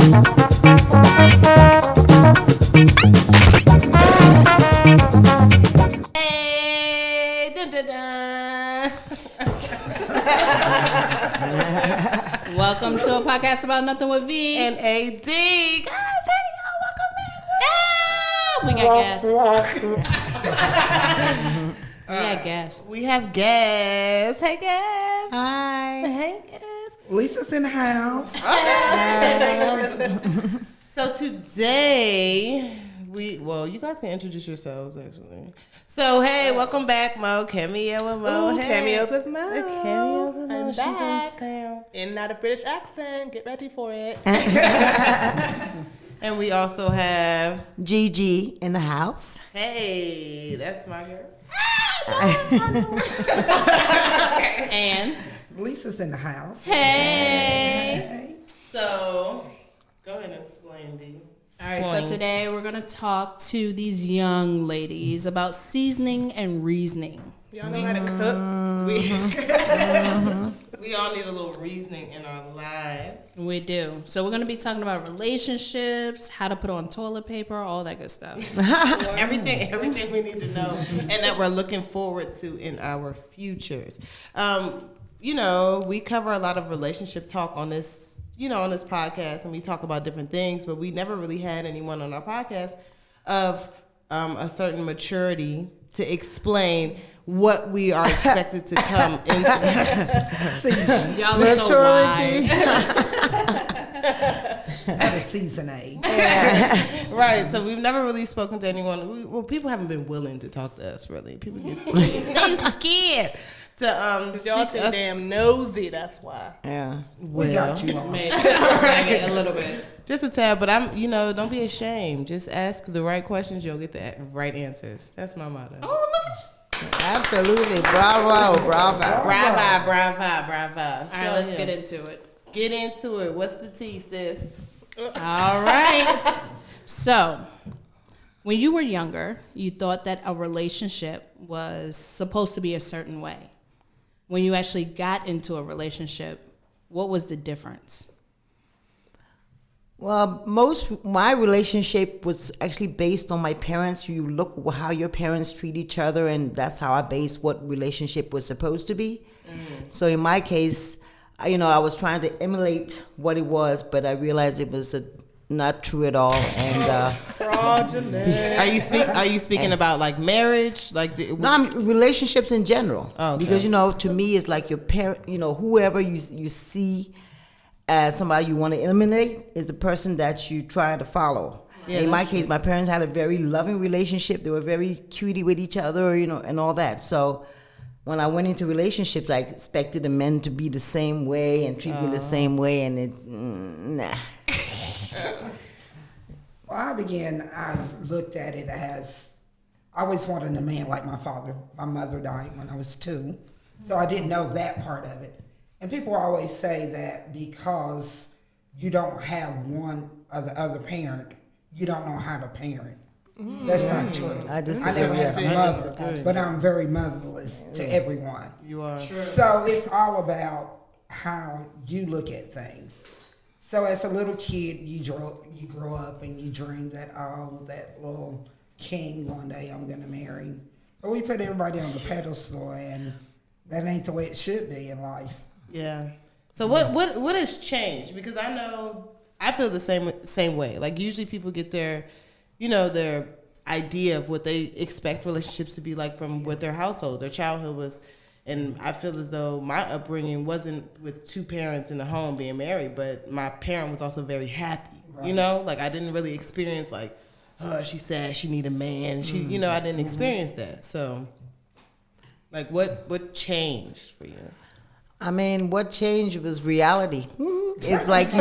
Hey, dun, dun, dun. Welcome to a podcast about nothing with V And AD. Guys, hey, we got guests. We got guests. we have guests. Hey, guests. Hi. Hey, guests. Lisa's in the house. So today, you guys can introduce yourselves, actually. So, hey, welcome back, Mo. Cameo with Mo. Ooh, Hey. Cameos with Mo. Cameos with Mo. I'm She's in back. town. And not a British accent. Get ready for it. And we also have, Gigi in the house. hey, that's my girl. And Lisa's in the house. hey. So, go ahead and explain, D. All right, so today we're going to talk to these young ladies about seasoning and reasoning. Y'all know how to cook? We all need a little reasoning in our lives. We do. So we're going to be talking about relationships, how to put on toilet paper, all that good stuff. Everything we need to know and that we're looking forward to in our futures. We cover a lot of relationship talk on this, on this podcast, and we talk about different things, but we never really had anyone on our podcast of a certain maturity to explain what we are expected to come into. Y'all are so wise. At a season age. Right, so we've never really spoken to anyone. People haven't been willing to talk to us, really. People get they scared to Y'all speak too to us. damn nosy, that's why. Yeah. Well, We got you on. Maybe. A little bit. just a tad, but don't be ashamed. Just ask the right questions, you'll get the right answers. That's my motto. Oh, look at you. Absolutely. Bravo. Bravo. All right, let's get into it. Get into it. What's the tea, sis? All right. So, when you were younger, you thought that a relationship was supposed to be a certain way. When you actually got into a relationship, what was the difference? Well, my relationship was actually based on my parents. You look how your parents treat each other, and that's how I based what relationship was supposed to be. So in my case, I was trying to emulate what it was, but I realized it was not true at all. And Fraudulent. Are you speaking about like marriage, relationships in general. Oh, okay. Because to me, it's like your parent. Whoever you see as somebody you want to eliminate is the person that you try to follow. Yeah, in my that's case, true. my parents had a very loving relationship. They were very cutie with each other, and all that. So when I went into relationships, I expected the men to be the same way and treat me the same way, and nah. Well, I looked at it as, I always wanted a man like my father. My mother died when I was 2, so I didn't know that part of it. And people always say that because you don't have one or the other parent, you don't know how to parent. That's not true. I never had a mother, Absolutely. but I'm very motherless to everyone. You are. So it's all about how you look at things. So as a little kid, you grow up and you dream that that little king one day I'm gonna marry. But we put everybody on the pedestal, and that ain't the way it should be in life. Yeah. So what has changed? Because I feel the same way. Like usually people get their idea of what they expect relationships to be like from what their household, their childhood was. And I feel as though my upbringing wasn't with 2 parents in the home being married, but my parent was also very happy. Right. Like I didn't really experience like, she's sad, she need a man. She, I didn't experience that. So, like, what changed for you? I mean, what changed was reality. It's like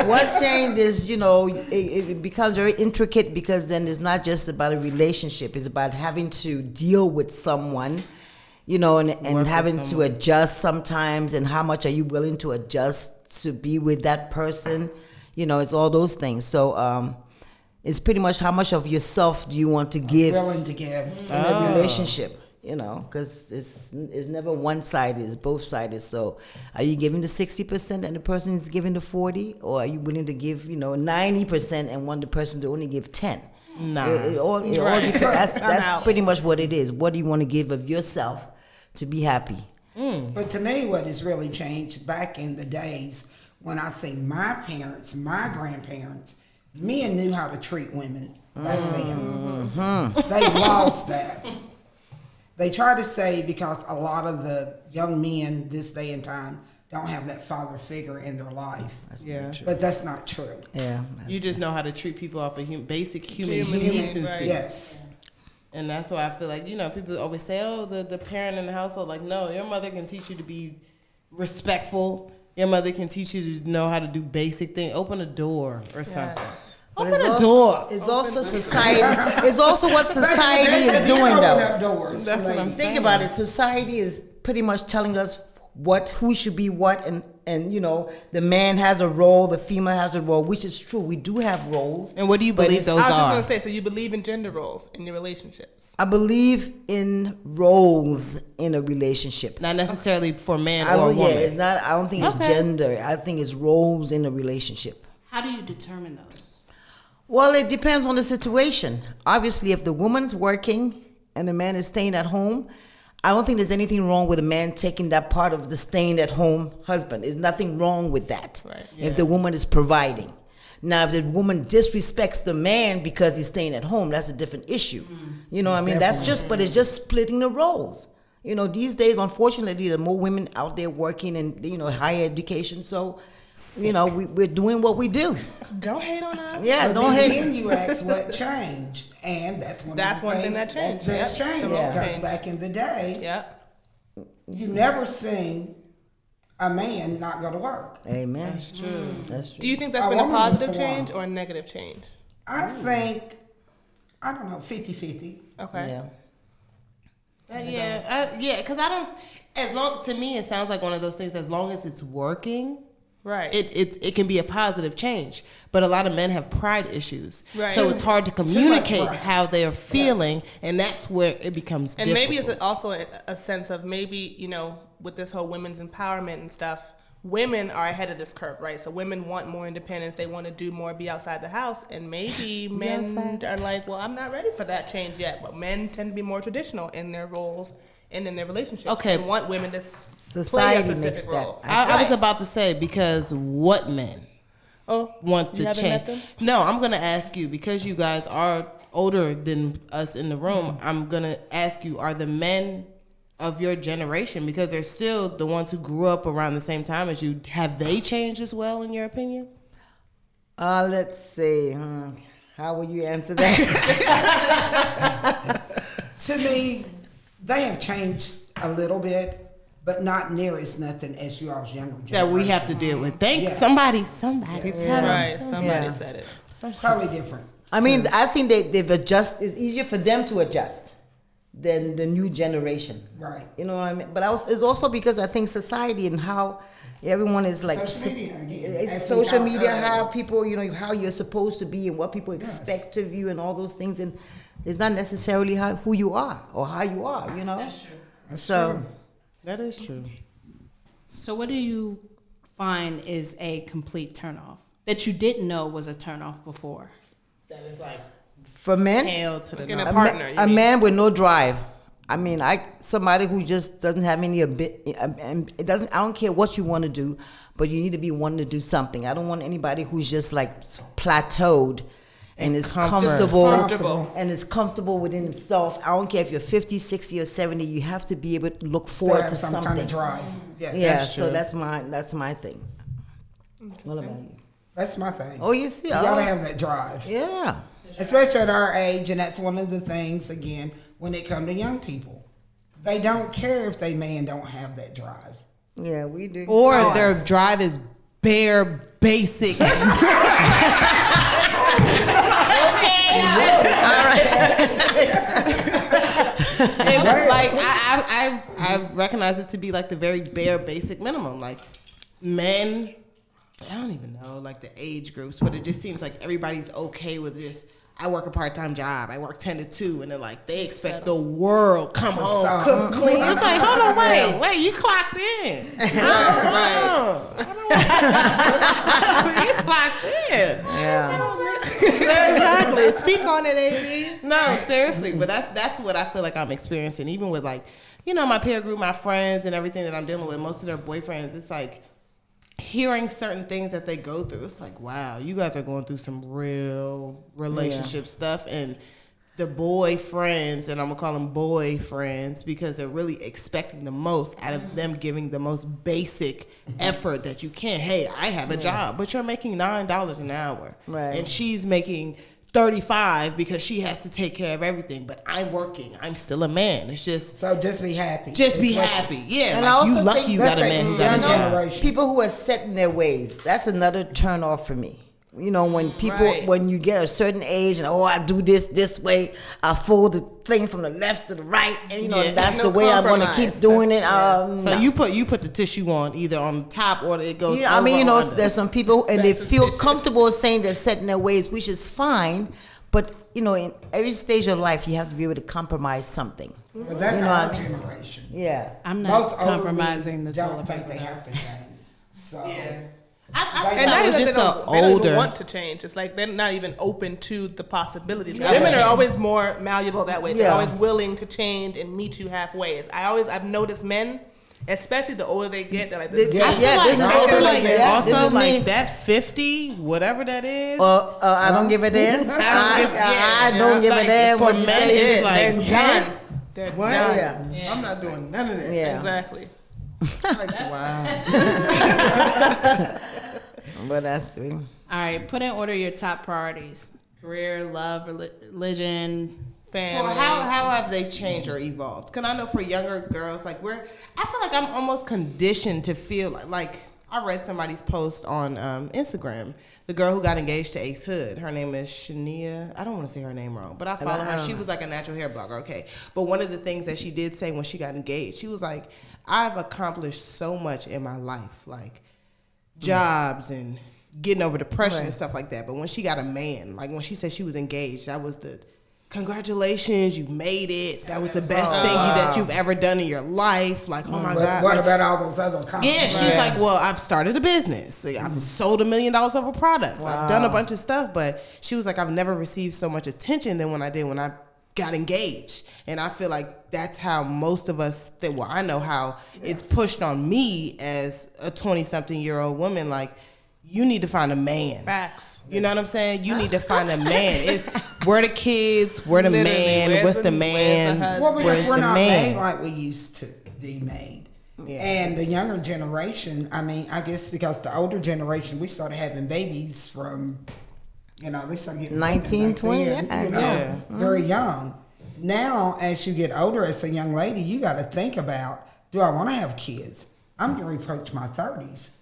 what changed is, it becomes very intricate, because then it's not just about a relationship. It's about having to deal with someone, and having to adjust sometimes, and how much are you willing to adjust to be with that person. It's all those things. So it's pretty much how much of yourself do you want to give Willing to give. in a relationship. because it's never one-sided, it's both-sided. So are you giving the 60% and the person is giving the 40%? Or are you willing to give, 90% and want the person to only give 10%? Nah. It all depends. That's pretty much what it is. What do you want to give of yourself to be happy? But to me, what has really changed back in the days when I see my parents, my grandparents, men knew how to treat women back then. They lost that. They try to say because a lot of the young men this day and time don't have that father figure in their life. But that's not true. Yeah. You just know how to treat people off of basic human Human, decency. right. Yes. And that's why I feel like, people always say, oh, the parent in the household. Like, no, your mother can teach you to be respectful. Your mother can teach you to know how to do basic things. Open a door or something. But Open a door. It's also society. It's also what society is doing, though. Doors, That's what I'm saying. Think about it. Society is pretty much telling us who should be what, and the man has a role, the female has a role, which is true. We do have roles. And what do you believe those I was just are? going to say, so you believe in gender roles in your relationships? I believe in roles in a relationship. Not necessarily for man I or don't. woman. Yeah, it's not. I don't think it's Okay. gender. I think it's roles in a relationship. How do you determine those? Well, it depends on the situation. Obviously, if the woman's working and the man is staying at home, I don't think there's anything wrong with a man taking that part of the staying at home husband. There's nothing wrong with that. Right. If the woman is providing. Now, if the woman disrespects the man because he's staying at home, that's a different issue. You know what I mean? That's but it's just splitting the roles. These days, unfortunately, there are more women out there working in, higher education. So, we're doing what we do. Don't hate on us. Yeah, But don't then hate. again, you ask what changed, and that's one thing that changed. That's Yep. changed Yep. because back in the day, Yep. you never seen a man not go to work. Amen. That's true. That's true. Do you think that's A been a woman was positive the one. change or a negative change? I think, I don't know, 50-50. Okay. Yeah. Because I don't. To me, it sounds like one of those things. As long as it's working, Right. it can be a positive change. But a lot of men have pride issues, Right. so it's hard to much communicate pride. how they're feeling, and that's where it becomes. And maybe it's difficult. also a sense of maybe, with this whole women's empowerment and stuff, women are ahead of this curve, right? So women want more independence. They want to do more, be outside the house. And maybe men are like, well, I'm not ready for that change yet. But men tend to be more traditional in their roles and in their relationships. Okay. And want women to Society play a makes specific that. role. I was about to say, because what men Oh, want you the haven't change? met them? No, I'm gonna ask you, because you guys are older than us in the room. I'm gonna ask you: are the men of your generation, because they're still the ones who grew up around the same time as you, have they changed as well, in your opinion? Let's see. How will you answer that? To me, they have changed a little bit, but not near as nothing as you all's younger generation. That we have to deal with. Thanks, Yes. somebody tell Right. them. Somebody Yeah. said it. Totally different. I mean, I think they've adjusted. It's easier for them to adjust than the new generation. Right. You know what I mean? But it's also because I think society and how everyone is like Social media again. It's As social we media, talked how earlier. people, how you're supposed to be and what people expect of you and all those things, and it's not necessarily who you are or how you are. That's true. So That is true. So what do you find is a complete turnoff that you didn't know was a turnoff before? That is like for men, hell to the In a no. partner, you a mean? man with no drive. I mean, somebody who just doesn't have any and it doesn't. I don't care what you want to do, but you need to be wanting to do something. I don't want anybody who's just like plateaued and is comfortable and is comfortable within itself. I don't care if you're 50, 60, or 70. You have to be able to look forward Have to some something. kind of drive. Yes. Yeah, That's so true. that's my thing. What about you? That's my thing. Oh, you see, You gotta have that drive. yeah. Especially at our age, and that's one of the things, again, when it comes to young people. They don't care if they man don't have that drive. Yeah, we do. Or their drive is bare basic. Like I recognize it to be like the very bare basic minimum. Like men, I don't even know like the age groups, but it just seems like everybody's okay with just I work a part-time job. I work 10 to 2, and they're like, they expect the world come home, cook, clean. It's like, hold on, wait, you clocked in. You clocked in. Exactly. Speak on it, AB. No, seriously, but that's what I feel like I'm experiencing, even with like, you know, my peer group, my friends, and everything that I'm dealing with. Most of their boyfriends, it's like hearing certain things that they go through. It's like, wow, you guys are going through some real relationship stuff, and the boyfriends, and I'm gonna call them boyfriends because they're really expecting the most out of them, giving the most basic effort that you can. Hey, I have a job, but you're making $9 an hour, right? And she's making 35 because she has to take care of everything. But I'm working. I'm still a man. It's just just be happy. Just be happy. Yeah. And like, I also you lucky think you got a man who got a job. People who are set in their ways. That's another turn off for me. You know, when people, when you get a certain age and, I do this way, I fold the thing from the left to the right, and you know, that's the way I'm going to keep doing it. So you put the tissue on either on top or it goes over. I mean, you know, under. there's some people and they feel comfortable saying they're set in their ways, which is fine, but you know, in every stage of life, you have to be able to compromise something. But that's our generation. Yeah, I'm not Most compromising. Most don't think they have to change. So. Yeah. And not even they don't even want to change. It's like they're not even open to the possibilities. Women are always more malleable that way. They're always willing to change and meet you halfway. I've noticed men, especially the older they get, they're like, this is also like that 50, whatever that is. I don't give a damn. I don't give a damn. For men, it's like they're done. Yeah. I'm not doing none of that. Yeah. Exactly. Like, wow. But that's sweet. All right, put in order your top priorities: career, love, religion, family. How have they changed or evolved? Because I know for younger girls, like I feel like I'm almost conditioned to feel like I read somebody's post on Instagram. The girl who got engaged to Ace Hood, her name is Shania. I don't want to say her name wrong, but I follow her. She was like a natural hair blogger, okay. But one of the things that she did say when she got engaged, she was like, I've accomplished so much in my life, like jobs and getting over depression and stuff like that. But when she got a man, like when she said she was engaged, that was the congratulations, you've made it. That was the best thing that you've ever done in your life. Like, oh my God. What about all those other accomplishments? Yeah, she's like, well, I've started a business. I've sold $1 million worth of products. I've done a bunch of stuff. But she was like, I've never received so much attention than when I did when I got engaged. And I feel like that's how most of us think. Well, I know how it's pushed on me as a 20-something-year-old woman. Like, you need to find a man. Facts. You know what I'm saying? You need to find a man. It's where the kids, where the man, what's the man, where's we're not made like we used to be made. Yeah. And the younger generation, I mean, I guess because the older generation, we started having babies from, you know, they started getting 19, 20, very young. Now, as you get older as a young lady, you got to think about, do I want to have kids? I'm going to approach my 30s.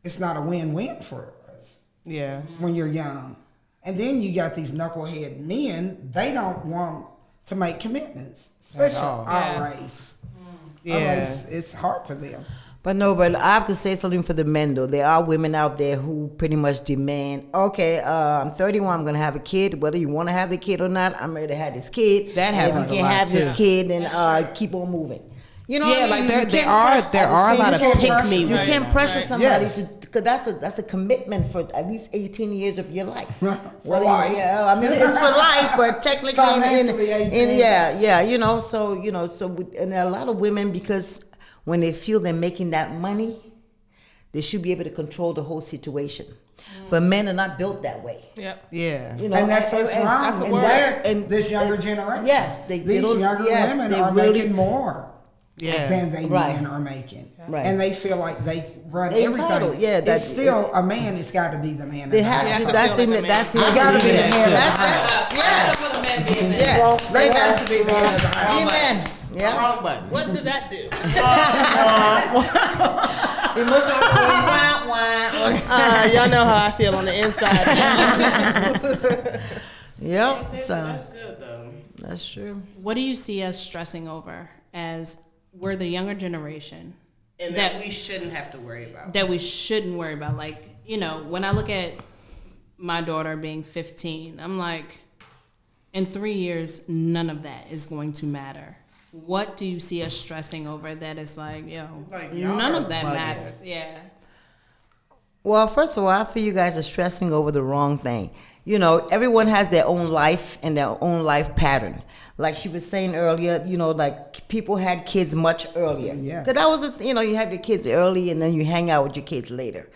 It's not a win-win for us. Yeah. When you're young. And then you got these knucklehead men, they don't want to make commitments, especially our race. Yeah. It's hard for them. But I have to say something for the men, though. There are women out there who pretty much demand, okay, I'm 31, I'm going to have a kid. Whether you want to have the kid or not, I'm ready to have this kid. That happens a lot, too. If you can have this kid, then keep on moving. You know, like there are a lot of pick me. You can't pressure somebody to, because that's a commitment for at least 18 years of your life. For life. Yeah, I mean it's for life, but technically, you know. So and there are a lot of women, because when they feel they're making that money, they should be able to control the whole situation. But men are not built that way. Yep. Yeah. You know, and that's what's wrong. And this younger generation. Yes, these younger women are making more. Yeah. Than they men are making. Right. And they feel like they run They're everything. entitled. Yeah, it's still a man has got to be the man. They have to. That's the got to be the man. They got to be the man of the house. Amen. Yeah. Wrong button. What did that do? Y'all know how I feel on the inside. Yep. So that's good though. That's true. What do you see us stressing over as we're the younger generation? And that we shouldn't have to worry about. That we shouldn't worry about. Like, you know, when I look at my daughter being 15. I'm like, in 3 years, none of that is going to matter. What do you see us stressing over that is like, none of that matters. Yeah. Well, first of all, I feel you guys are stressing over the wrong thing. You know, everyone has their own life and their own life pattern. Like she was saying earlier, you know, like people had kids much earlier. Yes. Because that was, you have your kids early and then you hang out with your kids later.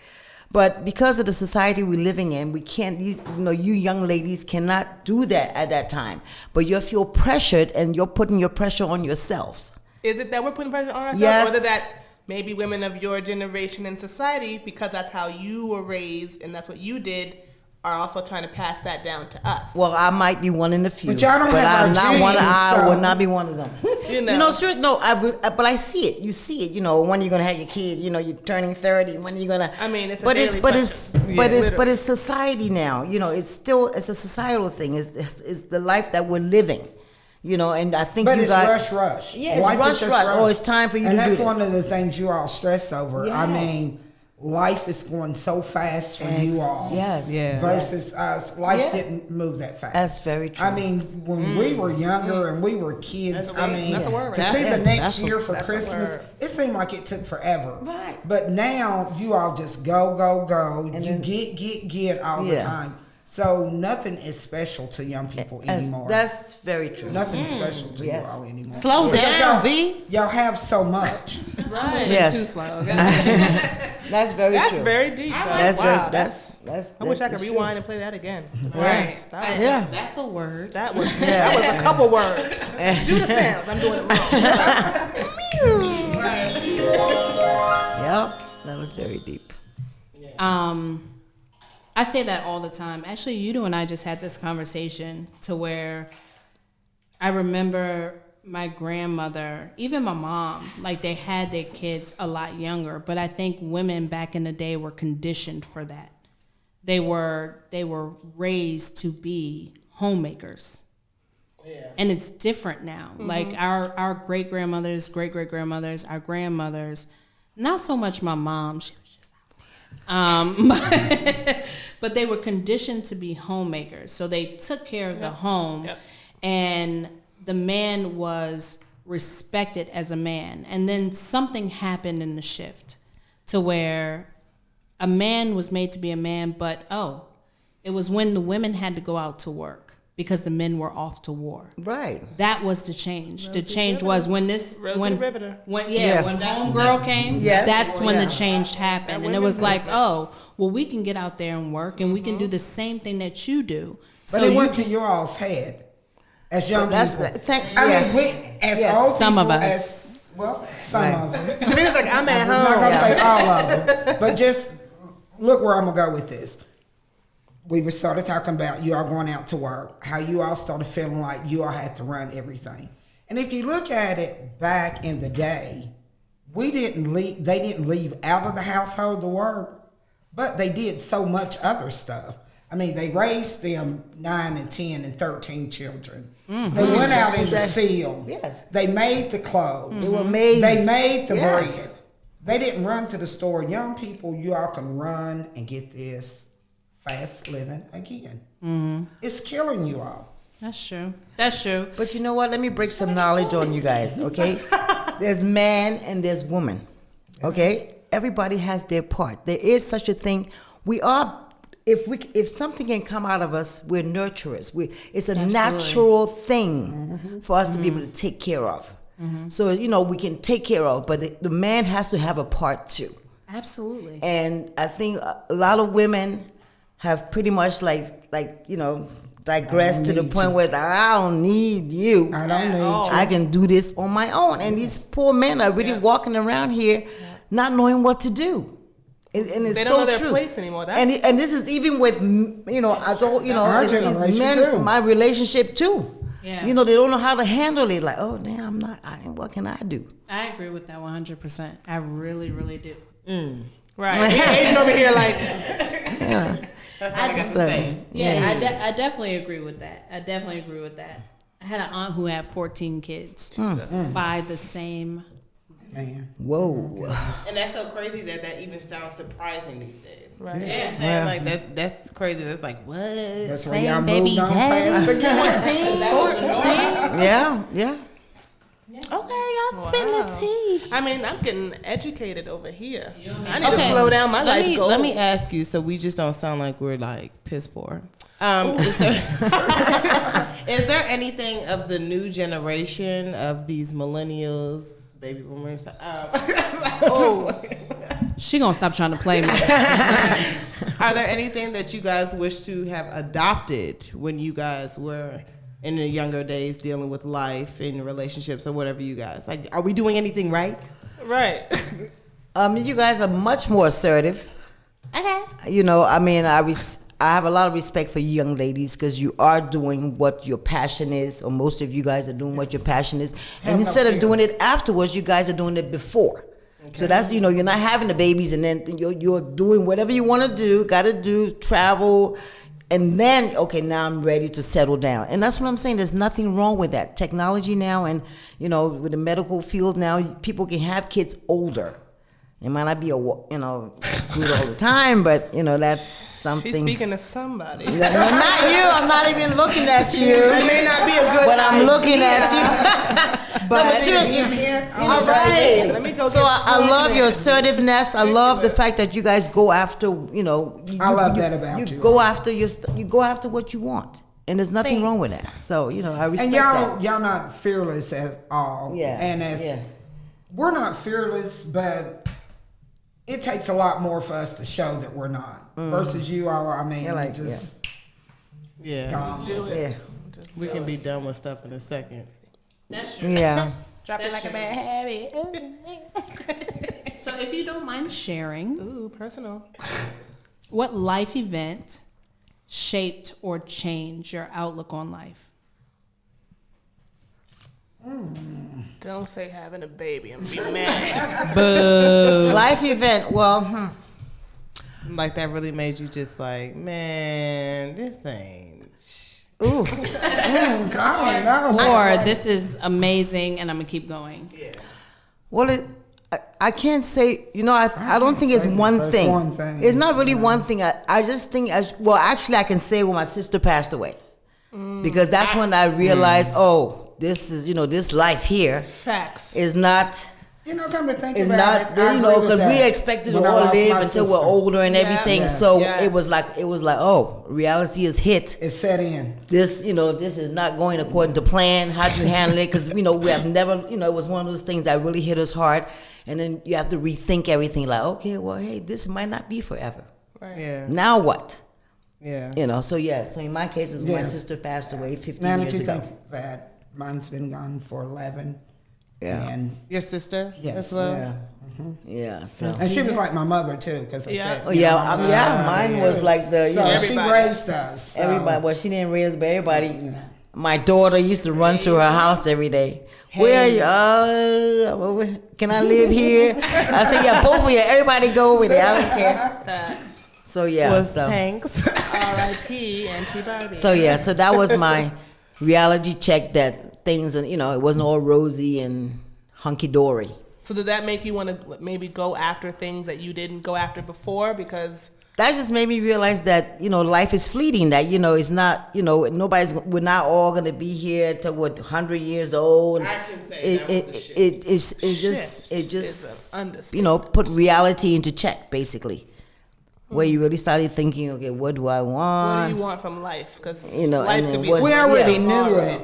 But because of the society we're living in, we can't, you young ladies cannot do that at that time. But you feel pressured and you're putting your pressure on yourselves. Is it that we're putting pressure on ourselves? Yes. Or is it that maybe women of your generation in society, because that's how you were raised and that's what you did, are also trying to pass that down to us? Well, I might be one in the few. But y'all don't have I'm our not genes, one. I so- will not be one of them. Sure. No, but I see it. You see it. When you're gonna have your kid. You're turning 30. When you're gonna. I mean, it's a but daily it's question. but it's society now. It's a societal thing. It's the life that we're living. And I think But you it's guys. rush. Yeah, it's Life rush. is just Oh, it's time for you to do And this. that's one of the things you all stress over. Yes. I mean, life is going so fast for you all. Yes. Yeah. Versus us, life Yeah. didn't move that fast. That's very true. I mean, when we were younger and we were kids, That's a word to right see there. the next That's a- year for that's a Christmas, word. it seemed like it took forever. Right. But now you all just go. And You then- get all the Yeah. time. So nothing is special to young people anymore. That's very true. Nothing's special to Yes. you all anymore. Slow Because down, y'all, V. y'all have so much. Right. Yes. Too slow. That's very That's true. very deep. Though. That's wow. very. That's. I wish I could that's true. rewind and play that again. Right. That Yeah. That's a word. was that was a couple words. Do the sounds. I'm doing it wrong. Yep. That was very deep. I say that all the time. Actually, Udo and I just had this conversation to where I remember my grandmother, even my mom, like they had their kids a lot younger, but I think women back in the day were conditioned for that. They were raised to be homemakers. Yeah. And it's different now. Mm-hmm. Like our great-grandmothers, great-great-grandmothers, our grandmothers, not so much my mom, she was just but they were conditioned to be homemakers. So they took care of the home, and the man was respected as a man. And then something happened in the shift to where a man was made to be a man, but it was when the women had to go out to work because the men were off to war. Right. That was the change. The change was when homegirl came. Yes. That's when the change happened, and it was like, we can get out there and work, and we can do the same thing that you do. But it went to your all's head as young people. Old some people, of us. Some of them. I mean, it's like I'm at I'm not home. gonna say all of them, but just look where I'm gonna go with this. We were started talking about you all going out to work, how you all started feeling like you all had to run everything. And if you look at it back in the day, they didn't leave out of the household to work, but they did so much other stuff. I mean, they raised them 9 and 10 and 13 children. Mm-hmm. They went out in the field. Yes. They made the clothes. They were made. They made the bread. They didn't run to the store. Young people, you all can run and get this fast living again. Mm-hmm. It's killing you all. That's true. That's true. But you know what? Let me break some knowledge on you guys, okay? There's man and there's woman, okay? Everybody has their part. There is such a thing. We are, if something can come out of us, we're nurturers. It's a natural thing for us to be able to take care of. Mm-hmm. So, we can take care of, but the man has to have a part too. Absolutely. And I think a lot of women have pretty much digressed to the point where I don't need you. I don't need you. I can do this on my own. And these poor men are really walking around here not knowing what to do. And it's They so don't know their true. place anymore. And this is even with as old, Our it's generation men, too. my relationship too. Yeah. They don't know how to handle it. Like, oh damn, what can I do? I agree with that 100%. I really, really do. Right. Aiden over here like. Yeah. That's all I got to say. I definitely agree with that. I had an aunt who had 14 kids by the same Man. Whoa. And that's so crazy that even sounds surprising these days. Right. You know what I'm saying? Like that's crazy. That's like what? That's why Same y'all baby moved on daddy. fast again. 14. Yeah. Okay, y'all spin the tea. I mean, I'm getting educated over here. I need to slow down my life goals. Let me ask you, so we just don't sound like we're like piss poor. Is there anything of the new generation of these millennials, baby boomers? She gonna stop trying to play me. Are there anything that you guys wish to have adopted when you guys were in the younger days dealing with life and relationships or whatever you guys like? Are we doing anything right? Right. You guys are much more assertive. Okay. You know, I mean, I have a lot of respect for you young ladies because you are doing what your passion is, or most of you guys are doing what your passion is. And instead of doing it afterwards, you guys are doing it before. Okay. So that's, you know, you're not having the babies and then you're doing whatever you want to do, got to do, travel. And then, okay, now I'm ready to settle down. And that's what I'm saying. There's nothing wrong with that. Technology now and, you know, with the medical field now, people can have kids older. It might not be good all the time, but, you know, that's something. She's speaking to somebody. No, not you. I'm not even looking at you. It may not be a good but I'm looking at you. But All right. Let me go. So I love your assertiveness. I love the fact that you guys go after, you know. I love that about you. You go after you go after what you want. And there's nothing wrong with that. So, you know, I respect that. And y'all not fearless at all. Yeah. And we're not fearless, but it takes a lot more for us to show that we're not. Versus you all, I mean, just do it. We can be done with stuff in a second. That's true. Yeah. Drop it like a bad habit. So if you don't mind sharing, Ooh, personal. what life event shaped or changed your outlook on life? Don't say having a baby. I'm be mad. Life event. Well, Like that really made you just like, man, this thing. ooh. I don't know. Or this is amazing and I'm gonna keep going. Yeah. Well, I can't say, you know, I don't think it's one that's thing. one thing. It's not really one thing. I just think, actually, I can say when my sister passed away. Because that's when I realized, this is, you know, this life here Facts. is not, You know, come to think is about not, it, I you agree know, with because we that. expected to When I all lost live my until we're sister, older and everything. Yes. So Yes. it was like, reality is hit. It set in. This, you know, this is not going according to plan. How do you handle it? Because, you know, we have never, you know, it was one of those things that really hit us hard. And then you have to rethink everything. Like, okay, well, hey, this might not be forever. Right. Yeah. Now what? Yeah. You know, so yeah. So in my case, it's when my Yes. sister passed away 15 Now that years you ago. think that mine's been gone for 11. Yeah. And Your sister? Yes. As well? Yeah. Yeah. So. she was like my mother too, because I Yeah. said, Oh you yeah, know, my mother yeah. Mine was like the, you So know, she Everybody. raised us. So. everybody. Well, she didn't raise, but everybody. My daughter used to run to her house every day. Where are you? Can I live here? I said, yeah, both of you. Everybody go over there. I don't care. Facts. So yeah. Was so. thanks. R.I.P. Auntie Barbie. So yeah, so that was my reality check that things, and you know, it wasn't all rosy and hunky dory. So did that make you want to maybe go after things that you didn't go after before? Because That just made me realize that, you know, life is fleeting. That, you know, it's not, you know, we're not all gonna be here till 100 years old. I can say that was a shift. It just is an understatement. you know, put reality into check, basically. Where you really started thinking, okay, what do I what want? do you want from life? Because You know, life and then could be what- We already Yeah. knew it,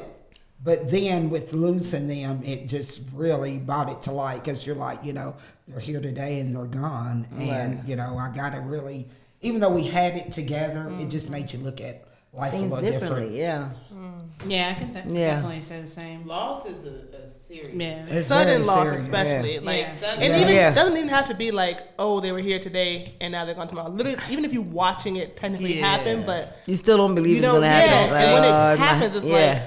but then with losing them, it just really brought it to light because you're like, you know, they're here today and they're gone. And, you know, I got to really, even though we had it together, it just made you look at life Things a little differently, different. yeah. Yeah, I can definitely say the same. Loss is a serious. Yeah. It's sudden very loss, serious. especially like, Yeah. and even Yeah. it doesn't even have to be like, oh, they were here today and now they're gone tomorrow. Literally, even if you're watching it technically Yeah. happen, but You still don't believe you it's don't. gonna Yeah, happen. and when Like, it it's not- happens, it's yeah. like,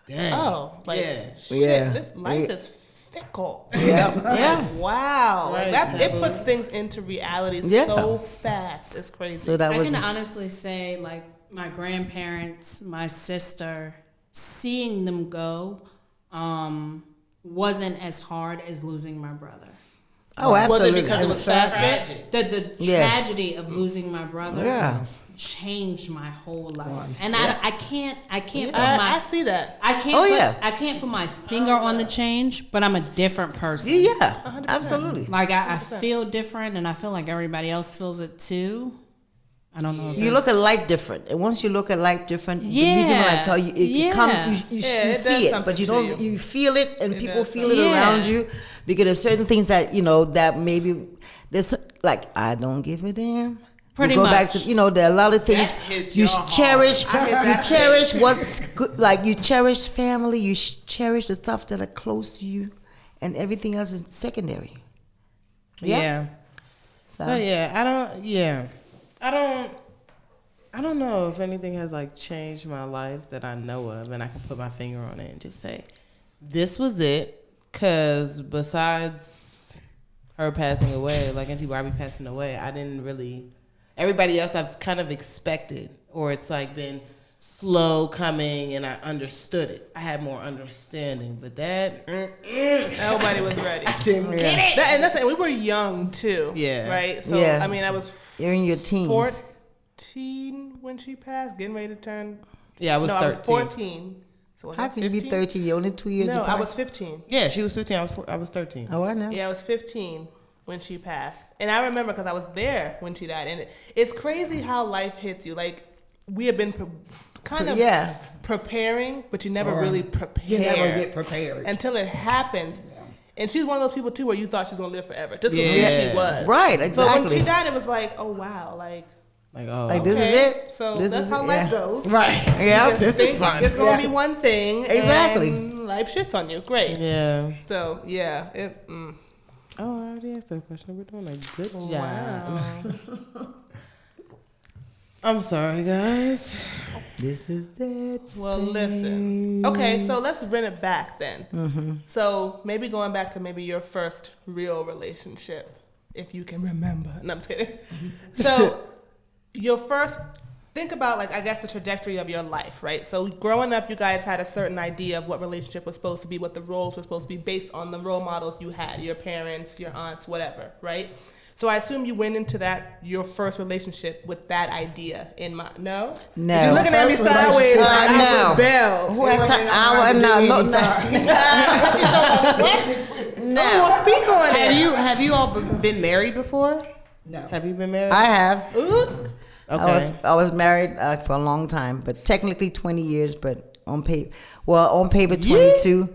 Dang. oh, like Yeah. shit, Yeah. this life Yeah. is fickle. Yeah. Yeah. Wow, Right. like that it puts things into reality Yeah. so fast. It's crazy. So that I was can honestly say, like, my grandparents, my sister, seeing them go wasn't as hard as losing my brother. Oh, absolutely. Was it because it was faster? The tragedy of losing my brother changed my whole life, and I can't put I see that. I can't put my finger on the change, but I'm a different person. Yeah, 100%. absolutely. Like I feel different, and I feel like everybody else feels it too. I don't know. If You look at life different, and once you look at life different, believe me when I tell you, it comes. You see it, but you don't. You feel it, and people feel it around you. Because there's certain things that that maybe there's like I don't give a damn. Pretty go much. Back to there are a lot of things you cherish. You cherish what's good. Like you cherish family. You cherish the stuff that are close to you, and everything else is secondary. Yeah. So I don't know if anything has like changed my life that I know of, and I can put my finger on it and just say, this was it. Cause besides her passing away, like Auntie Barbie passing away, I didn't really. Everybody else I've kind of expected, or it's like been slow coming, and I understood it. I had more understanding, but that Nobody was ready. Didn't get it. And we were young too. Yeah. Right. So I mean, I was. You're in your teens. 14 when she passed, getting ready to turn. Yeah, I was 13. I was 14. So How can you be 13? You're only 2 years No, apart. I was 15. Yeah, she was 15. I was 13. Oh, I know. Yeah, I was 15 when she passed. And I remember because I was there when she died. And it's crazy how life hits you. Like, we have been preparing, but you never really prepare. You never get prepared. Until it happens. Yeah. And she's one of those people, too, where you thought she was going to live forever. Just because she was. Right, exactly. So when she died, it was like, oh, wow. Like this is it. So this that's how life goes. Right. Yeah. This is fun. It's going to be one thing. Exactly. And life shifts on you. Great. Yeah. So, yeah. Oh, I already asked that question. We're doing a good job. Wow. I'm sorry, guys. This is that. Well, listen. Okay, so let's run it back then. Mm-hmm. So maybe going back to maybe your first real relationship, if you can remember. No, I'm just kidding. So think about, like, I guess the trajectory of your life, right? So growing up, you guys had a certain idea of what relationship was supposed to be, what the roles were supposed to be based on the role models you had, your parents, your aunts, whatever, right? So I assume you went into your first relationship with that idea in mind. No? No. You're looking at me sideways like I rebelled. No. Well, speak on it. Have you all been married before? No. Have you been married? I have. Okay. I was married for a long time, but technically 20 years, but on paper 22,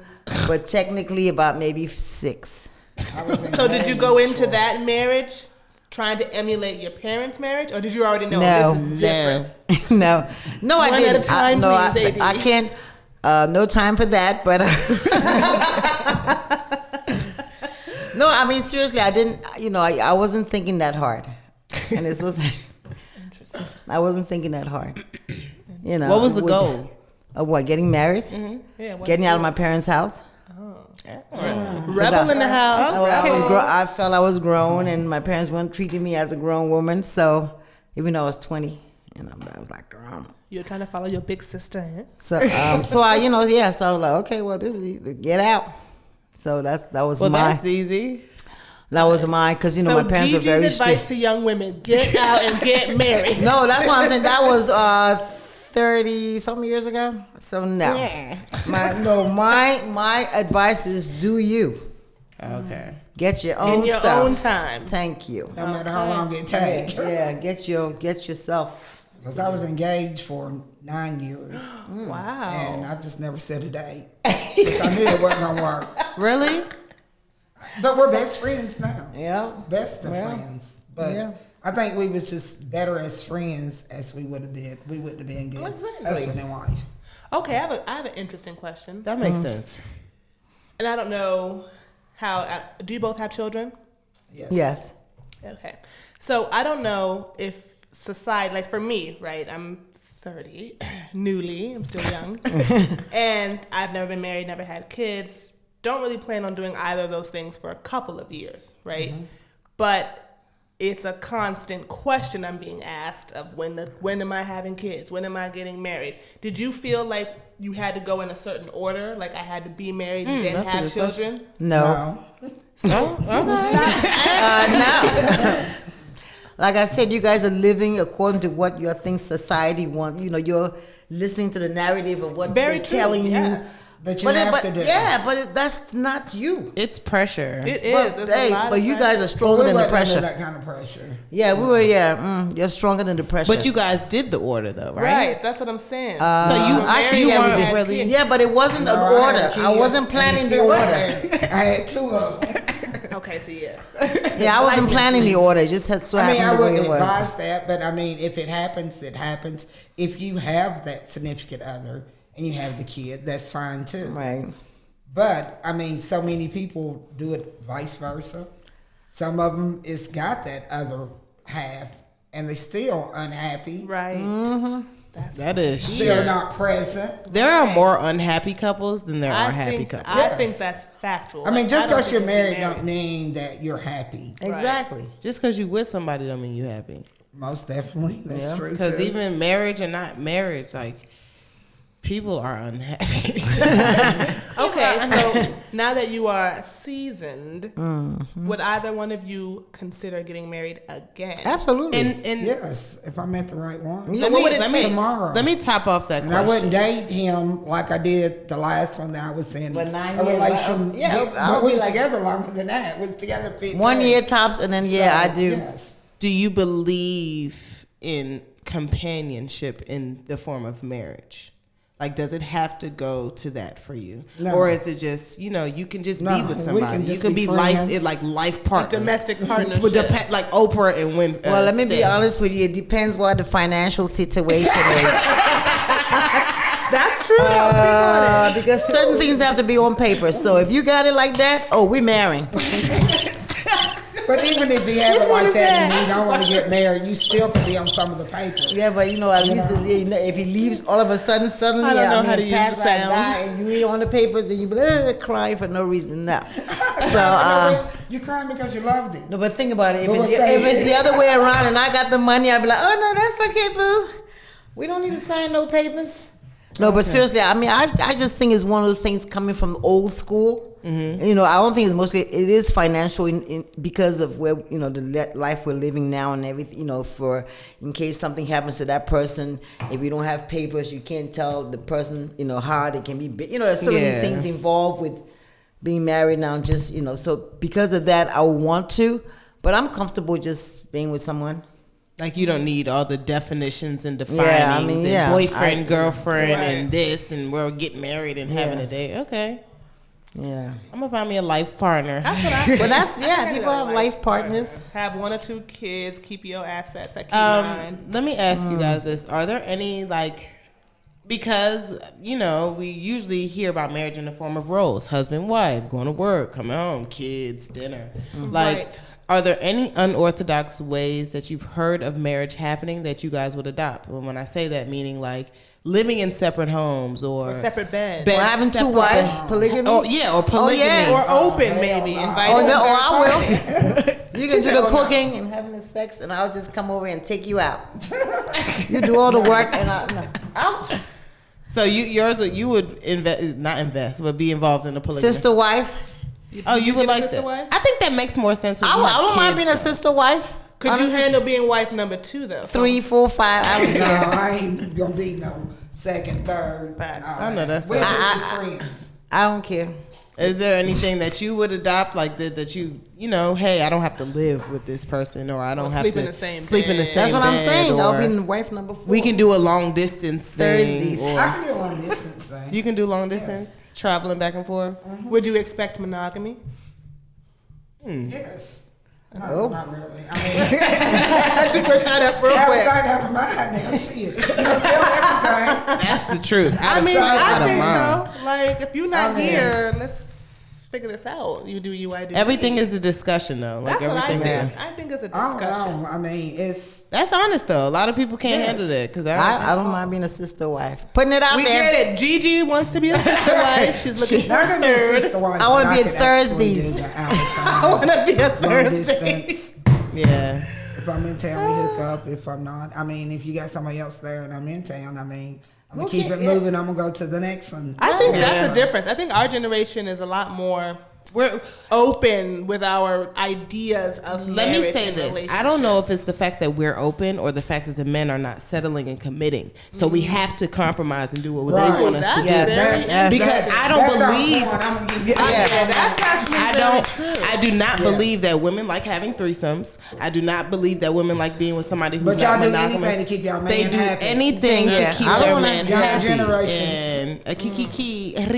but technically about maybe 6. So did you go into that marriage trying to emulate your parents' marriage, or did you already know this is different? No, I didn't. One at a time, please, AD. I can't. No time for that, but. No, I mean, seriously, I didn't, I wasn't thinking that hard. And it was, I wasn't thinking that hard. What was the goal? Of what, getting married? Mm-hmm. Yeah, getting out of my parents' house? Rebel in the house. I felt I was grown, and my parents weren't treating me as a grown woman. So even though I was 20, I was like, you're trying to follow your big sister, eh? So I, so I was like, okay, well, this is get out. So that was my. Well, that's easy. That was mine because my parents Gigi's were very strict. advice to young women: get out and get married. No, that's what I'm saying. That was 30-something years ago. So no, my advice is do you. Okay. Get your own in your stuff. own time. Thank you. No matter how long it takes. Yeah, get yourself. Because I was engaged for 9 years. Wow. And I just never said a date. Because I knew it wasn't going to work. Really? But we're best friends now. Yeah. Best of friends. But I think we was just better as friends as we would have been. We wouldn't have been good husband and wife. Okay, I have an interesting question. That makes sense. And I don't know how. Do you both have children? Yes. Okay. So I don't know if society, like for me, right? I'm 30, newly. I'm still young, and I've never been married, never had kids. Don't really plan on doing either of those things for a couple of years, right? Mm-hmm. But it's a constant question I'm being asked of when am I having kids? When am I getting married? Did you feel like you had to go in a certain order? Like I had to be married and then have children? No. So No. Like I said, you guys are living according to what you think society wants. You know, you're listening to the narrative of what Very they're true, telling yes. That you have to do. Yeah, but that's not you. It's pressure. it is. But, It's hey, a lot but of you pressure. guys are stronger than the pressure. That kind of pressure. Yeah, we were. Yeah, you're stronger than the pressure. But you guys did the order though, right? Right, that's what I'm saying. So you actually, you yeah, we weren't did. really. Yeah, but it wasn't an No, order. had a kid, I wasn't and planning the still order. I had 2 of them. Okay, so yeah. Yeah, I wasn't planning the order. It just had so I mean, I happened the way wouldn't it was. advise that, but I mean, if it happens, it happens. If you have that significant other and you have the kid, that's fine too. Right. But I mean, so many people do it vice versa. Some of them is got that other half, and they still unhappy. Right. That is They're true. not present. There are more unhappy couples than there are I happy think, couples. I think that's factual. I mean, Like, just don't because you're think you can married be don't mean that you're happy. Exactly. Just because you with somebody don't mean you happy. Most definitely, that's true Because too. even marriage or not marriage, like people are unhappy. Okay, so now that you are seasoned, Mm-hmm. would either one of you consider getting married again? Absolutely. and Yes, if I met the right one. let what me, would it let me- take? Tomorrow. let me top off that And I question. wouldn't date him like I did the last one that I was in But 9 a years, relation. yeah, I but would we be was like- together longer than that. We was together 15. 1 year tops, and then yeah, I do. Yes. Do you believe in companionship in the form of marriage? Like, does it have to go to that for you, No. or is it just you can just No, be with we somebody? can You just can be be life, friends. like life partners, Domestic With partnerships. like Oprah and Win. Well, let me be Steph. honest with you. It depends what the financial situation is. That's true. though. Speak on it. Because certain things have to be on paper. So if you got it like that, oh, we marrying. But even if you have it like that and you don't want to get married, you still can be on some of the papers. Yeah, but at least if he leaves all of a sudden, suddenly, I don't know how to use pass the like sounds. that, and you ain't on the papers, and you be crying for no reason. No. So, You crying because you loved it. no, but think about it. If But it's, we'll say- if it's the other way around and I got the money, I'd be like, oh, no, that's okay, boo. We don't need to sign no papers. No, but seriously, I mean, I just think it's one of those things coming from old school. Mm-hmm. I don't think it's mostly, it is financial because of where, the life we're living now and everything, for in case something happens to that person, if you don't have papers, you can't tell the person, how hard it can be. There's so many things involved with being married now, just, so because of that, I want to, but I'm comfortable just being with someone. Like you don't need all the definitions and definings and boyfriend, girlfriend, and this, and we're getting married and having a date. Okay. Yeah. I'm gonna find me a life partner. That's what I think. But that's, I people got a have life partners. Have 1 or 2 kids. Keep your assets. I keep mine. Let me ask you guys this: are there any because we usually hear about marriage in the form of roles: husband, wife, going to work, coming home, kids, dinner. Right. Are there any unorthodox ways that you've heard of marriage happening that you guys would adopt? When I say that, meaning like living in separate homes or Separate beds. beds, Or having 2 separate wives, beds. polygamy. Oh yeah, or polygamy. yeah. Or open, maybe. Invite I will. You can do the cooking and having the sex, and I'll just come over and take you out. You do all the work, and I'll So you would not invest, but be involved in a polygamy. sister wife. Oh, you would get a like sister that? wife? I think that makes more sense. When I you have don't mind kids, being a though. sister wife. Could Honestly, you handle being wife number 2 though? 3, 4, 5? I don't No, care. I ain't gonna be no second, third. Facts. I know that's We'll right. just be friends. I don't care. Is there anything that you would adopt, like that you hey, I don't have to live with this person, or I don't have sleep to in the same sleep in the bed. same That's what I'm bed, saying. or I'll be wife number 4. we can do a long distance thing, Thursdays. I or can do a long distance thing. you can do long distance traveling back and forth. Would you expect monogamy? Yes. No, Oh. not really. I mean, Just to shut up real quick. outside of my mind now, shit. You don't feel everything. That's the truth. Out I of mean, sight, out I of think mind. so. Like, if you're not I mean- here, let's figure this out. You do you, I do. Everything me. is a discussion, though. Like That's what I everything. think. I think it's a I don't discussion. know. I mean, it's That's honest, though. A lot of people can't Yes. handle that because I don't mind being a sister wife. Putting it out We there. get it. Gigi wants to be a sister wife. She's looking for not a gonna be a third. sister wife. I wanna but be a could actually Thursdays. do the out of I town, want to be a long Thursday. distance. Yeah. If I'm in town, we hook up. If I'm not, I mean, if you got somebody else there and I'm in town, I mean, I'm gonna keep it moving. I'm gonna go to the next one. I think that's the difference. I think our generation is a lot more. We're open with our ideas of Let me marriage say and this. I don't know if it's the fact that we're open or the fact that the men are not settling and committing. So we have to compromise and do what they want us to do. Because I don't believe. That's actually I do not believe that women like having threesomes. I do not believe that women like being with somebody who's not monogamous. But y'all do anything to keep y'all man They do happy. anything to keep their man happy. Generation. And a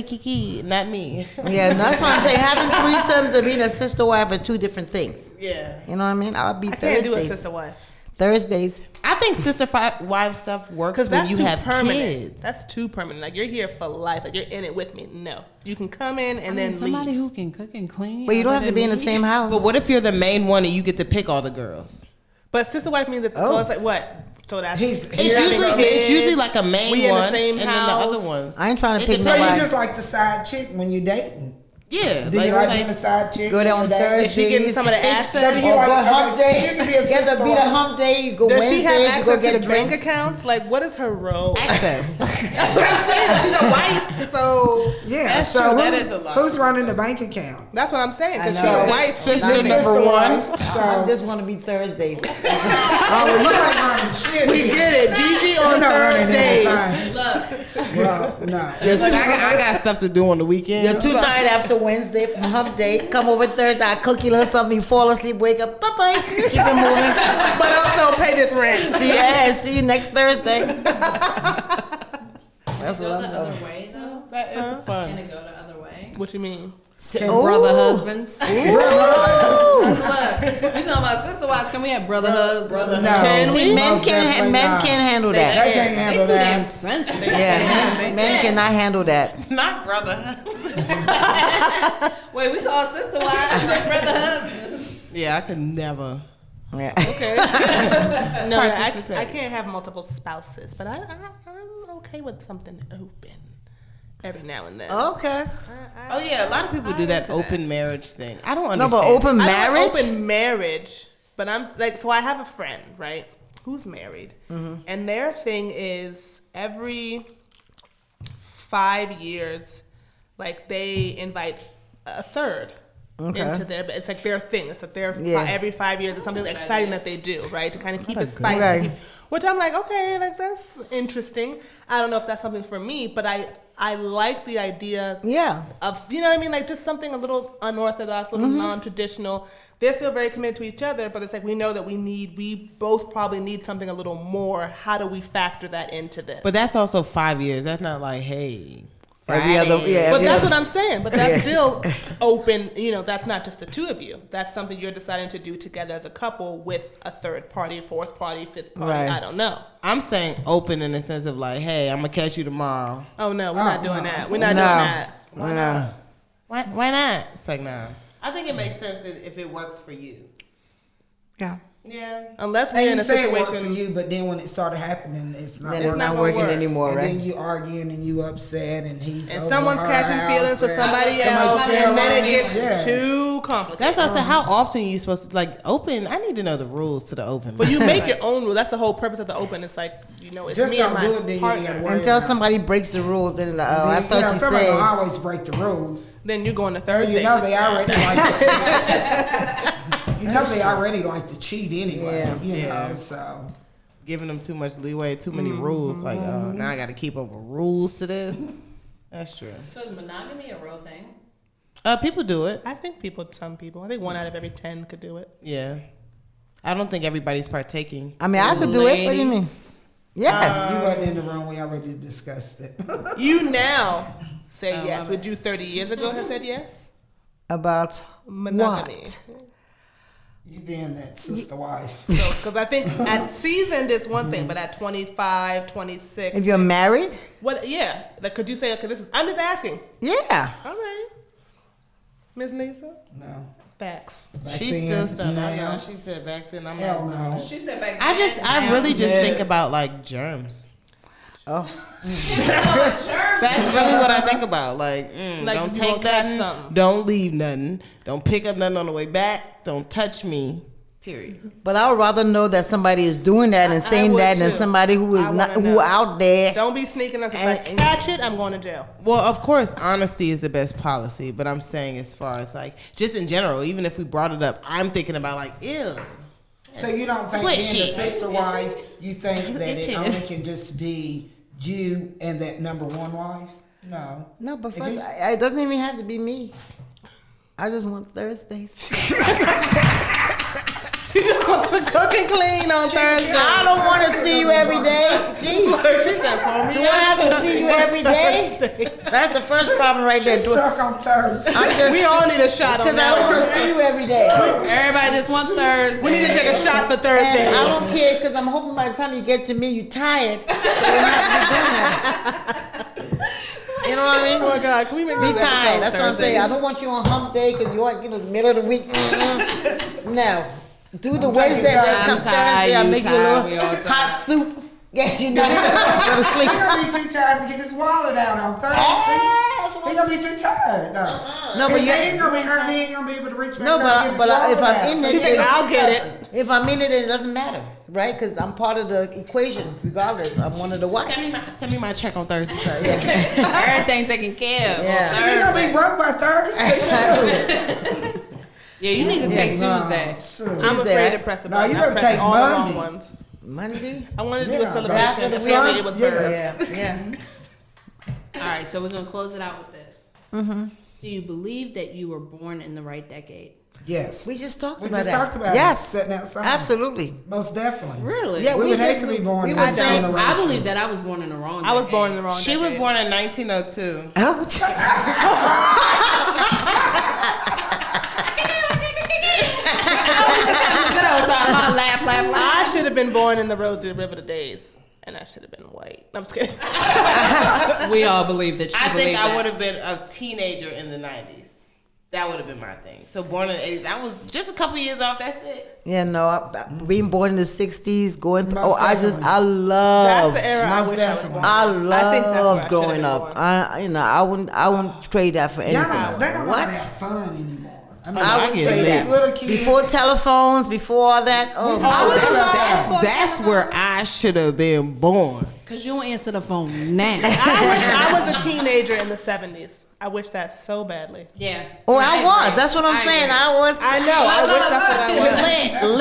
kiki, not me. Yeah, that's why I'm saying having threesomes and being a sister wife are two different things. Yeah. You know what I mean? I'll be I can't do a Thursdays. sister wife. Thursdays. I think sister wife stuff works Because when that's you too have permanent. kids. That's too permanent. Like, you're here for life. Like, you're in it with me. No. You can come in and then somebody leave. who can cook and clean. But you don't other have to be in than the me. same house. But what if you're the main one and you get to pick all the girls? But sister wife means that, so it's like, what? So that's... It's usually like a main We in the one same and house. then the other ones. I ain't trying to It pick depends. So you nobody. just like the side chick when you dating? Yeah. Do you like being a side chick? Go there on when you dating? Is she getting Thursdays. some of the So assets? you Or like go hump okay, so day. she can be a Get sister to be the wife. hump day. You go Does she have Wednesdays. You go access to get the bank drinks. accounts? Like, what is her role? Access. That's what I'm saying. She's a wife, so... Yeah, That's so true. That is a lot. who's running the bank account? That's what I'm saying. Because I she's know. a wife. Sister The number sister one. wife, I So, just want to be Thursdays. oh, well, you ain't running shit. We get it. Gigi You're on not running Thursdays. anything. Well, no. I got stuff to do on the weekend. You're too tired after Wednesday from hump day. Come over Thursday. I cook you a little something. You fall asleep. Wake up. Bye bye. Keep it moving. But also pay this rent. See you next Thursday. That's Go what the I'm other doing. way though. That is Can fun. it go the other way? What you mean? Brother husbands. Look, we talking about sister wives. Can we have brother husbands? No. See, men Most can't definitely men not. can't handle They that. can't They handle too damn that. sensitive. Yeah, men cannot handle that. Not brother. Wait, we call sister wives and brother husbands. Yeah, I could never. Yeah. No, I Participate. can't have multiple spouses, but I'm okay with something open every now and then. Okay. Oh yeah, a lot of people do that open marriage thing. I don't No, understand. but open I don't marriage. like open marriage, but I'm like, so I have a friend, right, who's married, and their thing is every 5 years, like they invite a third into their, it's like their thing. It's like their every 5 years, it's something exciting that they do, right, to kind of keep it spicy. Okay. Which I'm like, okay, like that's interesting. I don't know if that's something for me, but I like the idea Yeah. of, you know what I mean, like just something a little unorthodox, a little non-traditional. They're still very committed to each other, but it's like we know that we both probably need something a little more. How do we factor that into this? But that's also 5 years. That's not like, hey, Every other, yeah. But every that's other- what I'm saying. But that's still open. You know, that's not just the two of you. That's something you're deciding to do together as a couple with a third party, fourth party, fifth party. Right. I don't know. I'm saying open in the sense of like, hey, I'm gonna catch you tomorrow. Oh no, we're not doing no. that. We're not No. doing that. No. Why not? It's like, nah. I think it makes sense if it works for you. Yeah. Yeah. Unless And we're in you a say it worked situation. for you, but then when it started happening, it's not Then working. it's not gonna working work. anymore, And right? then you arguing and you upset and he's And over someone's her catching house feelings for and somebody somebody's else, and then it feelings. gets Yes. too complicated. That's why I said, how often are you supposed to like open? I need to know the rules to the open. But you make your own rule. That's the whole purpose of the open. It's like, you know, it's Just me and don't my do it, then you ain't gotta partner. worry. Until somebody breaks the rules, then like, oh, I thought you somebody said. will always break the rules. Then you're going to Well, Thursday. you know they already you know they already like to cheat anyway. Yeah. You know, so giving them too much leeway, too many rules. Like, oh, now I got to keep up with rules to this. That's true. So is monogamy a real thing? People do it. I think some people. I think 1 out of every 10 could do it. Yeah. I don't think everybody's partaking. I mean, I could do it. What do you mean? Ladies. Yes. you wasn't in the room. We already discussed it. You now say yes. Would you 30 years ago have said yes? About Monogamy. what? You being that sister wife. Because I think at seasoned is one thing, but at 25, 26. If you're married, What? Yeah. Like, could you say, okay, this is, I'm just asking. yeah. All right. Ms. Lisa? No. Facts. Back She's then, still stuck. I now, know. She said back then, I'm hell not. no. She said back I really just think about like germs. Oh, That's really what I think about. Like, Like, don't you take won't catch nothing. something. Don't leave nothing. Don't pick up nothing on the way back. Don't touch me. Period. But I would rather know that somebody is doing that and saying would that than too. somebody who is I not wanna who know. out there. Don't be sneaking up. If I catch it, I'm going to jail. Well, of course, honesty is the best policy, but I'm saying as far as like just in general, even if we brought it up, I'm thinking about like, ew. So you don't think What being shit? a sister wife, you think that it only can just be you and that number one wife? No. No, but If first, it's- it doesn't even have to be me. I just want Thursdays. She just wants to cook and clean on Thursday. I don't want to see you every day. Jeez. Do I have to see you every day? That's the first problem right there. She's stuck on Thursday. We all need a shot on Because I don't want that. to see you every day. Everybody just want Thursday. We need to take a shot for Thursday. And I don't care because I'm hoping by the time you get to me, you're tired. So you don't have to be doing that. You know what I mean? Oh my God, can we make Be this tired. episode That's what I'm saying. I Thursdays? don't want you on hump day because you want to get in the middle of the week. No. Do the Wednesday that I'm comes tired, Thursday. I'll you make you a tired, we little all hot tired. soup. Get you down. Go to sleep. He gonna be too tired to get his wallet out on Thursday. That's what He gonna be too tired. No, No, but he you. ain't gonna be hurt. He ain't gonna be able to reach back No, up and get his but if wallet I'm in out. She it, said, I'll get it. if I'm in it, it doesn't matter, right? Because I'm part of the equation, regardless. I'm one of the wives. Send me my check on Thursday. Everything taken care of. Yeah. He gonna be broke by Thursday. Yeah, you need to take No, Tuesday. shoot. I'm Tuesday, afraid right? to press a No, button. you I better pressed take all the wrong Monday. ones. Monday. I wanted to do a Yeah. celebration. After the Apparently week. it was Yeah. birds. Yeah. All right, so we're gonna close it out with this. Mm-hmm. Do you believe that you were born in the right decade? Yes, We just talked we about just that. talked about yes. it. Setting outside. Absolutely. Most definitely. Really? Yeah, We would just- hate to be born we in were that saying- generation. I believe that I was born in the wrong. I was decade. born in the wrong She was decade. born in 1902. Ouch. Good old time. I laugh. I should have been born in the Rosy River days. And I should have been white. I'm just kidding. We all believe that you I believe think I that. would have been a teenager in the 90s. That would have been my thing. So born in the 80s. I was just a couple years off. That's it. Yeah, no, being born in the 60s, going through, Most I definitely. That's love, the era I Most wish I was definitely. born. I I think that's where I love should've growing been up. born. I wouldn't trade that for anything. Y'all, they don't know how to What? have fun anymore. I mean, I wouldn't get trade it. these that. little kids. Before telephones, before all that. Oh, That's where I should have been born. Cause you don't answer the phone now. I wish I was a teenager in the 70s. I wish that so badly. Yeah. oh, I was. That's what I'm saying. agree. I was. I know. I wish that's what I was.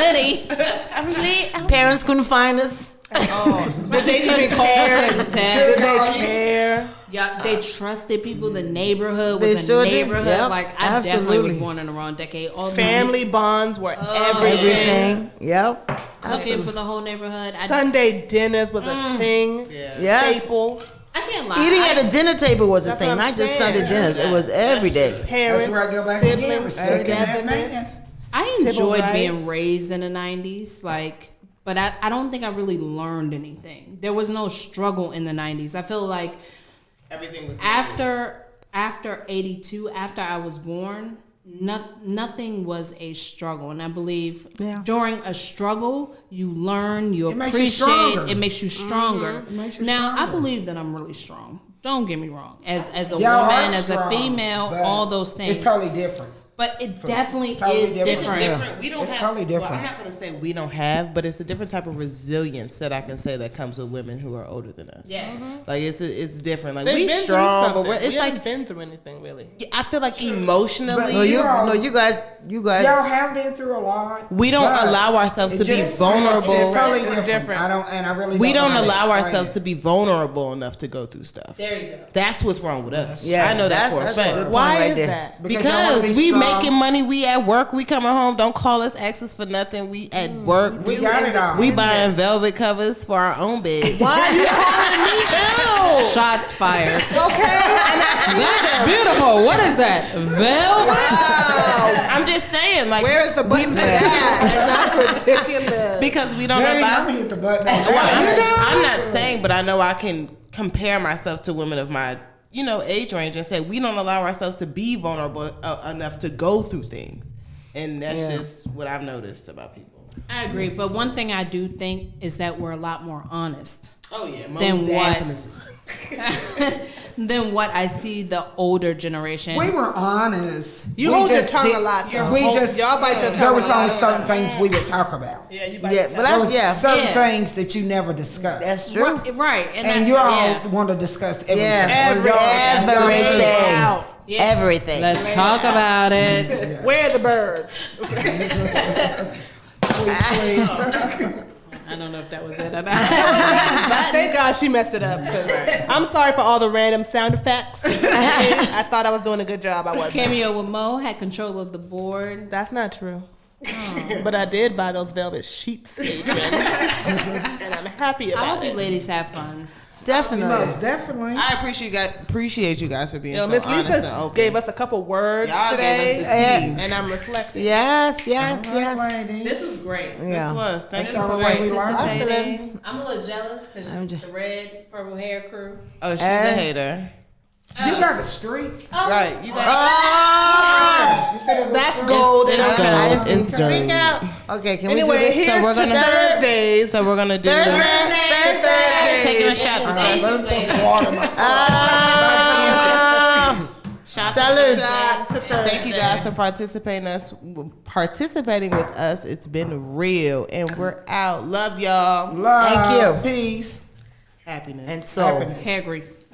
Liddy. Parents couldn't find us. Did they even care? Couldn't Did tell. they care? Yeah, they trusted people. The neighborhood They was a sure did. neighborhood. Yep, Like I definitely was absolutely. born in the wrong decade. All the Family bonds were everything. Everything. Yep. cooking for the whole neighborhood. Sunday dinners was a thing. Yes. Staple. I can't lie. Eating at a dinner table was a That's thing, what I'm not just saying. Sunday dinners. It was every day. Parents, That's where I go back again. siblings, Respecting that man. togetherness. I civil enjoyed being rights. raised in the 90s, but I don't think I really learned anything. There was no struggle in the 90s. I feel like Everything was after 82, after I was born, nothing was a struggle. And I believe Yeah. during a struggle, you learn, you It makes you appreciate, stronger. it makes you stronger. It makes you Now, I stronger. believe that I'm really strong. Don't get me wrong. As a Y'all are woman, as a strong, female, but all those things. It's totally different. But it definitely Totally is different. different. different. We don't It's have, totally different. Well, I'm not going to say we don't have, but it's a different type of resilience that I can say that comes with women who are older than us. Yes. Like it's different. Like They've we been through strong, but something. we're, it's we like haven't been through anything really. I feel like emotionally No, you guys. Y'all have been through a lot. we don't but allow ourselves it to be just- vulnerable. It's totally It's different. different. I really We know don't how to allow explain ourselves it. to be vulnerable enough to go through stuff. There you go. That's what's wrong with us. Yes, I know that for a that's a fact. good point Why right is there. that? Because y'all we wanna be making money, we at work, we coming home. Don't call us exes for nothing. We at work. We got it all. We buying velvet covers for our own beds. Why are you calling me out? Shots fired. Okay. That's beautiful. What is that? Velvet? I'm just saying, like, Where is the button for that? That's ridiculous. because we don't Dang, allow. I'm gonna hit the button on Well, that. I'm not saying, but I know I can compare myself to women of my, age range and say we don't allow ourselves to be vulnerable enough to go through things, and that's just what I've noticed about people. I agree, but one thing I do think is that we're a lot more honest Oh yeah, than what than what I see the older generation. We were honest. You We hold your just tongue did- a lot, though. Y'all bite your tongue There was a lot. only certain things we would talk about. Yeah, you bite Yeah, your but tongue. There that's was certain Yeah. things that you never discussed. That's true. Right. And you all yeah. want to discuss everything. Yeah, Everything. Out. Yeah. everything. Let's talk about it. Where are the birds? I don't know if that was it or not. Thank God she messed it up. 'Cause I'm sorry for all the random sound effects. I thought I was doing a good job. I wasn't. Cameo with Mo had control of the board. That's not true. But I did buy those velvet sheets, Adrian. And I'm happy I about hope you it. ladies have fun. Definitely. Most definitely. I appreciate you guys for being so Miss honest Lisa and open. gave us a couple words Y'all today, gave us the tea. and I'm reflecting. Yes, yes, All right, yes. ladies. This was great. Yeah. This was. Thank That's you the for only way we participating. I'm a little jealous because the red, purple hair crew. Oh, she's a hater. You got a streak. Right. You got You said it was That's streak. gold in It's our gold. cup. It's gold. Okay, can Anyway, we do this? here's we're to gonna- Thursdays. So we're gonna do Thursday. taking a shot. Let me put some water in my Shots Salute. Shots to Thursday. Thank you guys for participating with us. It's been real, and we're out. Love y'all. Love. Thank you. Peace. Happiness. And so. Happiness. Hair grease.